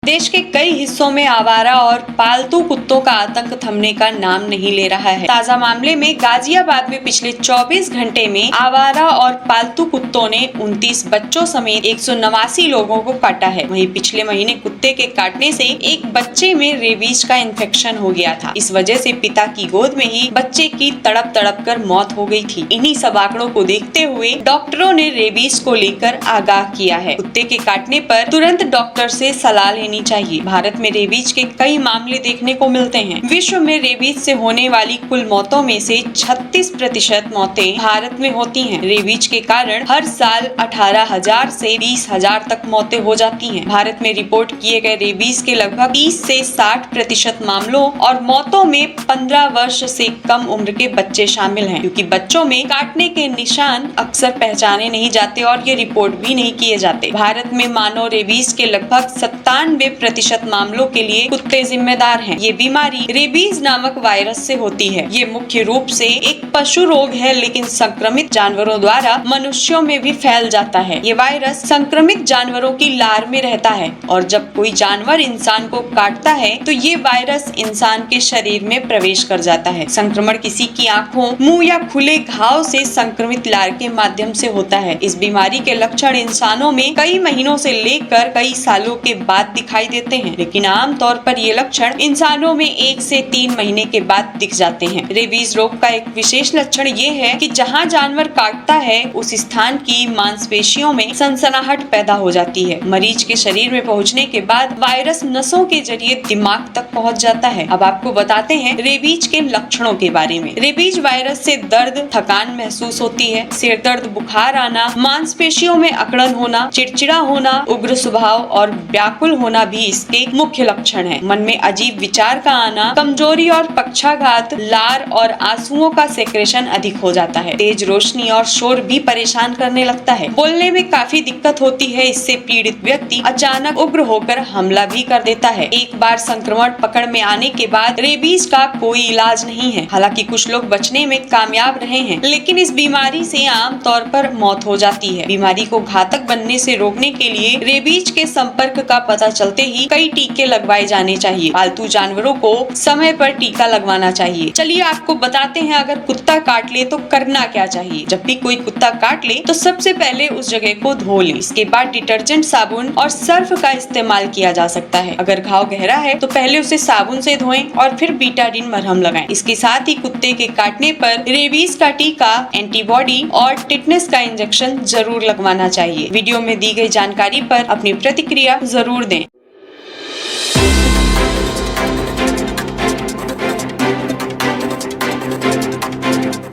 देश के कई हिस्सों में आवारा और पालतू कुत्तों का आतंक थमने का नाम नहीं ले रहा है। ताजा मामले में गाजियाबाद में पिछले 24 घंटे में आवारा और पालतू कुत्तों ने 29 बच्चों समेत 189 लोगों को काटा है। वहीं पिछले महीने कुत्ते के काटने से एक बच्चे में रेबीज का इन्फेक्शन हो गया था। इस वजह से पिता की गोद में ही बच्चे की तड़प तड़प कर मौत हो गई थी। इन्हीं सब आंकड़ों को देखते हुए डॉक्टरों ने रेबीज को लेकर आगाह किया है। कुत्ते के काटने पर तुरंत डॉक्टर से सलाह लेनी चाहिए। भारत में रेबीज के कई मामले देखने को मिलते हैं। विश्व में रेबीज से होने वाली कुल मौतों में से 36% मौतें भारत में होती हैं। रेबीज के कारण हर साल 18,000 से 20,000 तक मौतें हो जाती हैं। भारत में रिपोर्ट किए गए रेबीज के लगभग 30 से 60% मामलों और मौतों में 15 वर्ष से कम उम्र के बच्चे शामिल हैं, क्योंकि बच्चों में काटने के निशान अक्सर पहचाने नहीं जाते और ये रिपोर्ट भी नहीं किए जाते। भारत में मानव रेबीज के लगभग 97% मामलों के लिए कुत्ते जिम्मेदार हैं। ये बीमारी रेबीज नामक वायरस से होती है। ये मुख्य रूप से एक पशु रोग है, लेकिन संक्रमित जानवरों द्वारा मनुष्यों में भी फैल जाता है। ये वायरस संक्रमित जानवरों की लार में रहता है और जब कोई जानवर इंसान को काटता है तो ये वायरस इंसान के शरीर में प्रवेश कर जाता है। संक्रमण किसी की आंखों, मुंह या खुले घाव से संक्रमित लार के माध्यम से होता है। इस बीमारी के लक्षण इंसानों में कई महीनों से लेकर कई सालों के बाद दिखाई देते हैं, लेकिन आमतौर पर ये लक्षण इंसानों में 1 से 3 महीने के बाद दिख जाते हैं। रेबीज रोग का एक विशेष लक्षण ये है कि जहां जानवर काटता है उस स्थान की मांसपेशियों में सनसनाहट पैदा हो जाती है। मरीज के शरीर में पहुंचने के बाद वायरस नसों के जरिए दिमाग तक पहुंच जाता है। अब आपको बताते हैं रेबीज के लक्षणों के बारे में। रेबीज वायरस से दर्द, थकान महसूस होती है, सिर दर्द, बुखार आना, मांसपेशियों में अकड़न होना, चिड़चिड़ा होना, उग्र स्वभाव और व्याकुल होना भी इसके मुख्य लक्षण है। मन में अजीब विचार का आना, कमजोरी और पक्षाघात, लार और आंसुओं का सेक्रेशन अधिक हो जाता है। तेज रोशनी और शोर भी परेशान करने लगता है। बोलने में काफी दिक्कत होती है। इससे पीड़ित व्यक्ति अचानक उग्र होकर हमला भी कर देता है। एक बार संक्रमण पकड़ में आने के बाद रेबीज का कोई इलाज नहीं है। हालांकि कुछ लोग बचने में कामयाब रहे हैं, लेकिन इस बीमारी से आम तौर पर मौत हो जाती है। बीमारी को घातक बनने से रोकने के लिए रेबीज के संपर्क का पता चलते ही कई टीके लगवाए जाने चाहिए। पालतू जानवरों को समय पर टीका लगवाना चाहिए। चलिए आपको बताते हैं अगर कुत्ता काट ले तो करना क्या चाहिए। जब भी कोई कुत्ता काट ले तो सबसे पहले उस जगह को धो ले। इसके बाद डिटर्जेंट, साबुन और सर्फ का इस्तेमाल किया जा सकता है। अगर घाव गहरा है तो पहले उसे साबुन से धोएं और फिर बीटाडीन मरहम लगाएं। इसके साथ ही कुत्ते के काटने पर रेबीज का टीका, एंटीबॉडी और टिटनेस का इंजेक्शन जरूर लगवाना चाहिए। वीडियो में दी गई जानकारी पर अपनी प्रतिक्रिया जरूर दें।